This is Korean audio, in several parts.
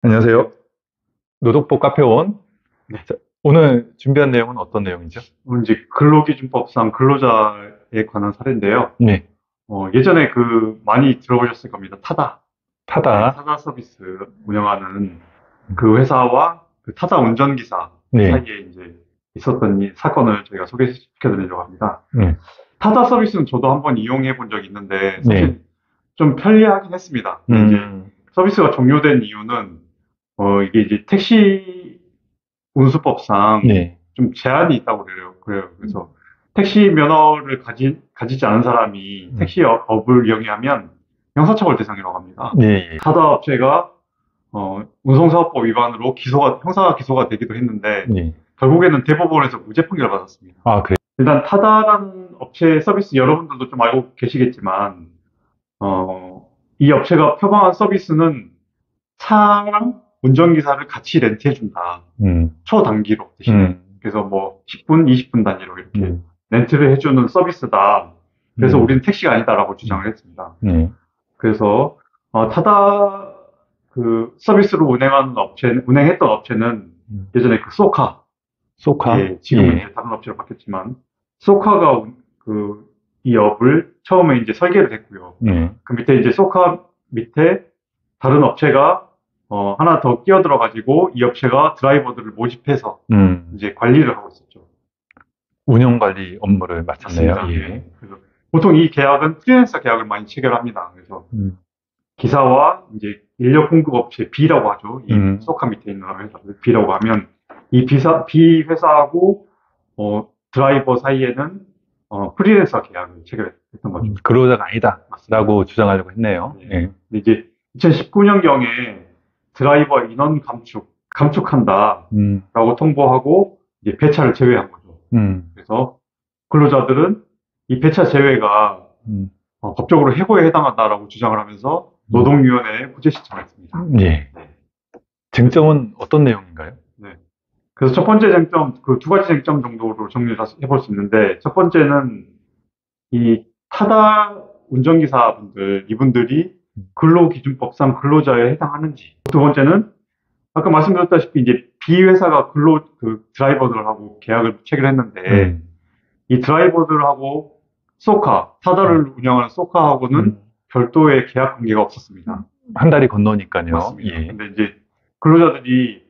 안녕하세요. 노독보 카페원. 네. 자, 오늘 준비한 내용은 어떤 내용이죠? 오늘 이제 근로기준법상 근로자에 관한 사례인데요. 네. 예전에 많이 들어보셨을 겁니다. 타다. 네, 타다. 타다 서비스 운영하는 그 회사와 그 타다 운전기사 네. 사이에 이제 있었던 이 사건을 저희가 소개시켜드리려고 합니다. 네. 타다 서비스는 저도 한번 이용해 본 적이 있는데 네. 사실 좀 편리하긴 했습니다. 근데 이제 음, 서비스가 종료된 이유는 이게 이제 택시 운수법상 네. 좀 제한이 있다고 그래요. 그래서 택시 면허를 가지지 않은 사람이 음, 택시 업을 이용하면 형사처벌 대상이라고 합니다. 네. 타다 업체가 운송사업법 위반으로 형사 기소가 되기도 했는데 네. 결국에는 대법원에서 무죄 판결을 받았습니다. 아, 그래. 일단 타다라는 업체 서비스 여러분들도 좀 알고 계시겠지만 이 업체가 표방한 서비스는 차랑 운전기사를 같이 렌트해준다. 음, 초단기로 대신에. 음, 그래서 뭐 10분, 20분 단위로 이렇게 음, 렌트를 해주는 서비스다. 그래서 음, 우리는 택시가 아니다라고 음, 주장을 했습니다. 네. 그래서 타다 서비스로 운행했던 업체는 음, 예전에 쏘카, 소카? 예, 지금은 예. 이제 다른 업체로 바뀌었지만 쏘카가 이 업을 처음에 이제 설계를 했고요. 네. 그 밑에 이제 쏘카 밑에 다른 업체가 하나 더 끼어들어 가지고 이 업체가 드라이버들을 모집해서 음, 이제 관리를 하고 있었죠. 운영 관리 업무를 맡았네요. 맞습니다. 예. 예. 그래서 보통 이 계약은 프리랜서 계약을 많이 체결합니다. 그래서 음, 기사와 이제 인력 공급 업체 B라고 하죠. 이 음, 소카 밑에 있는 회사를 B라고 하면 이 B 회사하고 드라이버 사이에는 프리랜서 계약을 체결했던 거죠. 근로자가 아니다. 맞습니다. 라고 주장하려고 했네요. 예. 예. 근데 이제 2019년경에 드라이버 인원 감축한다라고 음, 통보하고 이제 배차를 제외한 거죠. 음, 그래서 근로자들은 이 배차 제외가 음, 법적으로 해고에 해당한다라고 주장을 하면서 음, 노동위원회에 구제 신청했습니다. 예. 네. 쟁점은 어떤 내용인가요? 네. 그래서 첫 번째 쟁점, 그 두 가지 쟁점 정도로 정리를 해볼 수 있는데, 첫 번째는 이 타다 운전기사분들, 이분들이 근로기준법상 근로자에 해당하는지. 두 번째는 아까 말씀드렸다시피 이제 B 회사가 드라이버들하고 계약을 체결했는데, 음, 이 드라이버들하고 타다를 운영하는 소카하고는 음, 별도의 계약 관계가 없었습니다. 한 달이 건너니까요. 맞습니다. 예. 근데 이제 근로자들이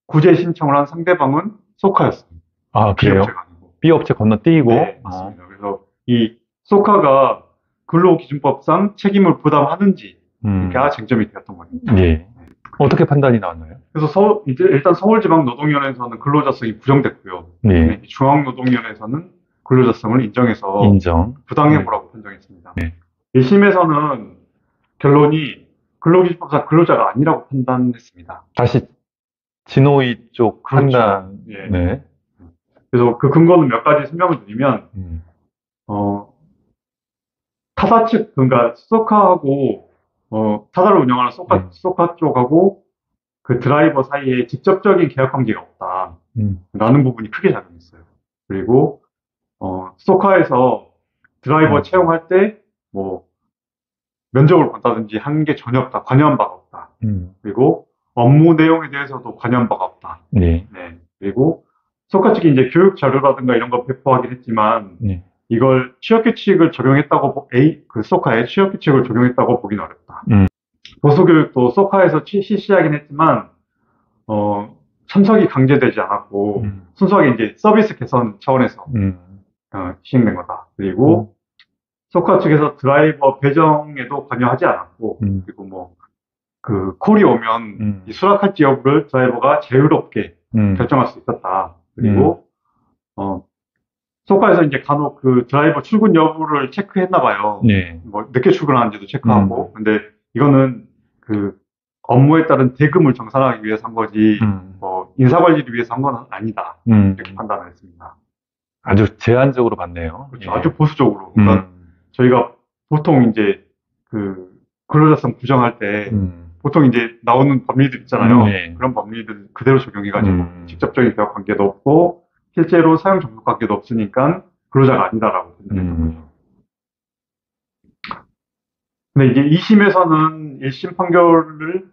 구제 신청을 한 상대방은 소카였습니다. 아, B 그래요? 업체가 아니고. B 업체 건너뛰고, 네, 맞습니다. 그래서 이 소카가 근로기준법상 책임을 부담하는지가 음, 쟁점이 되었던 겁니다. 예. 네. 어떻게 판단이 나왔나요? 그래서 이제 일단 서울지방노동위원회에서는 근로자성이 부정됐고요. 예. 중앙노동위원회에서는 근로자성을 인정해서 인정. 부당해고라고 판정했습니다. 네. 1심에서는 결론이 근로기준법상 근로자가 아니라고 판단했습니다. 다시 진호이 쪽 그렇죠. 판단, 예. 네. 그래서 그 근거는 몇 가지 설명을 드리면, 음, 어, 타사 측, 그러니까 소카하고, 타사를 운영하는 네. 소카 쪽하고 그 드라이버 사이에 직접적인 계약 관계가 없다. 음, 라는 부분이 크게 작용했어요. 그리고, 소카에서 드라이버 음, 채용할 때, 뭐, 면접을 본다든지 한 게 전혀 없다. 관여한 바가 없다. 음, 그리고 업무 내용에 대해서도 관여한 바가 없다. 네. 네. 그리고 소카 측이 이제 교육 자료라든가 이런 거 배포하긴 했지만 네. 이걸 취업 규칙을 적용했다고 그 소카에 취업 규칙을 적용했다고 보기는 어렵다. 음, 보수 교육도 소카에서 실시하긴 했지만 참석이 강제되지 않았고 음, 순수하게 이제 서비스 개선 차원에서 음, 시행된 거다. 그리고 소카 측에서 드라이버 배정에도 관여하지 않았고 음, 그리고 뭐 콜이 오면 이 음, 수락할지 여부를 드라이버가 자유롭게 음, 결정할 수 있었다. 음, 그리고, 소카에서 이제 간혹 그 드라이버 출근 여부를 체크했나 봐요. 네. 뭐, 늦게 출근하는지도 음, 체크하고. 근데 이거는 그 업무에 따른 대금을 정산하기 위해서 한 거지, 음, 뭐, 인사관리를 위해서 한 건 아니다. 이렇게 음. 판단을 했습니다. 아주 제한적으로 봤네요. 그렇죠. 아주 예. 보수적으로. 그러니까 음, 저희가 보통 이제 그 근로자성 부정할 때 음, 보통 이제 나오는 법리들 있잖아요. 네. 그런 법리들 그대로 적용해가지고 음, 직접적인 계약 관계도 없고 실제로 사용 접속 관계도 없으니까 근로자가 아니다라고 판단했던 음, 거죠. 근데 이제 2심에서는 1심 판결을 음,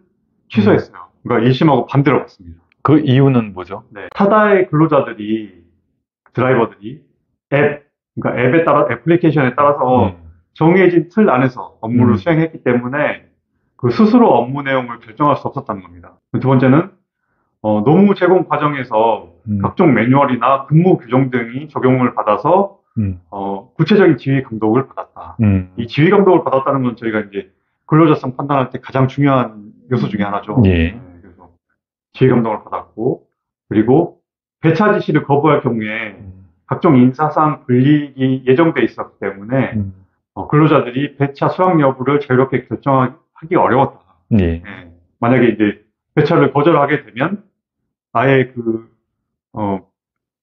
취소했어요. 그러니까 1심하고 반대로 봤습니다. 그 이유는 뭐죠? 네. 타다의 근로자들이, 드라이버들이 그러니까 앱에 따라, 애플리케이션에 따라서 정해진 틀 안에서 업무를 수행했기 때문에 그 스스로 업무 내용을 결정할 수 없었다는 겁니다. 두 번째는 노무 제공 과정에서 각종 매뉴얼이나 근무 규정 등이 적용을 받아서 구체적인 지휘 감독을 받았다. 이 지휘 감독을 받았다는 건 저희가 이제 근로자성 판단할 때 가장 중요한 요소 중에 하나죠. 예. 네, 그래서 지휘 감독을 받았고, 그리고 배차 지시를 거부할 경우에 각종 인사상 불이익이 예정돼 있었기 때문에 근로자들이 배차 수락 여부를 자유롭게 결정하기 어려웠다. 예. 예. 만약에 이제 배차를 거절하게 되면 아예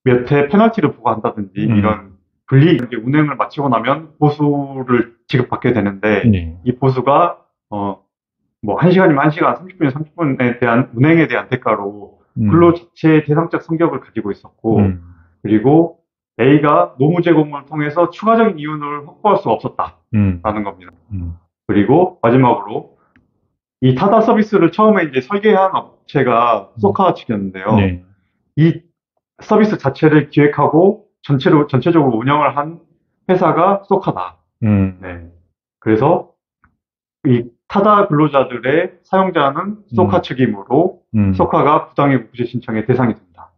몇 회 페널티를 부과한다든지 이런 불이익, 운행을 마치고 나면 보수를 지급받게 되는데 예. 이 보수가 뭐 1시간이면 1시간, 30분이면 30분에 대한 운행에 대한 대가로 근로 자체의 대상적 성격을 가지고 있었고 그리고 A가 노무 제공을 통해서 추가적인 이윤을 확보할 수 없었다라는 겁니다. 그리고 마지막으로 이 타다 서비스를 처음에 이제 설계한 업체가 소카 측이었는데요. 네. 이 서비스 자체를 기획하고 전체적으로 운영을 한 회사가 소카다. 네. 그래서 이 타다 근로자들의 사용자는 소카 측이므로 소카가 부당해고 구제 신청의 대상이 된다.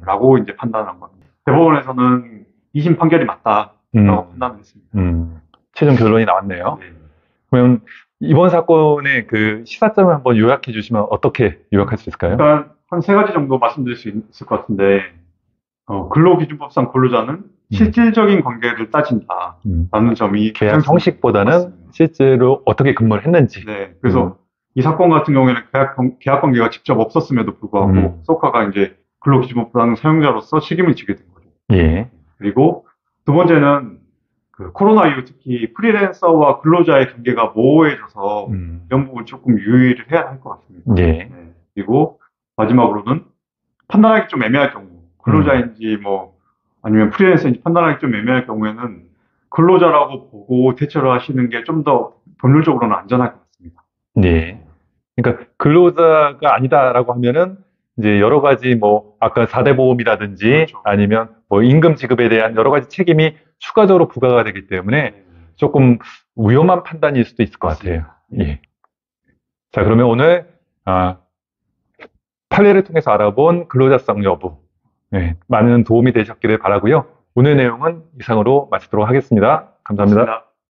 라고 이제 판단한 겁니다. 대법원에서는 2심 판결이 맞다라고 판단을 했습니다. 최종 결론이 나왔네요. 네. 그러면 이번 사건의 그 시사점을 한번 요약해 주시면 어떻게 요약할 수 있을까요? 일단 한 3가지 정도 말씀드릴 수 있을 것 같은데 근로기준법상 근로자는 실질적인 관계를 따진다라는 점이 계약 가장 형식보다는 중요합니다. 실제로 어떻게 근무를 했는지. 네, 그래서 이 사건 같은 경우에는 계약 관계가 직접 없었음에도 불구하고 소카가 이제 근로기준법상 사용자로서 책임을 지게 된 거죠. 예. 그리고 두 번째는 그 코로나 이후 특히 프리랜서와 근로자의 관계가 모호해져서 이런 부분 조금 유의를 해야 할 것 같습니다. 예. 네. 그리고 마지막으로는 판단하기 좀 애매할 경우, 근로자인지 뭐 아니면 프리랜서인지 판단하기 좀 애매할 경우에는 근로자라고 보고 대처를 하시는 게 좀 더 법률적으로는 안전할 것 같습니다. 네. 그러니까 근로자가 아니다라고 하면은 이제 여러 가지 뭐 아까 4대 보험이라든지 그렇죠. 아니면 뭐 임금 지급에 대한 여러 가지 책임이 추가적으로 부과가 되기 때문에 조금 위험한 판단일 수도 있을 것 같아요. 예. 자, 그러면 오늘 판례를 통해서 알아본 근로자성 여부, 많은 도움이 되셨기를 바라고요. 오늘 내용은 이상으로 마치도록 하겠습니다. 감사합니다. 고맙습니다.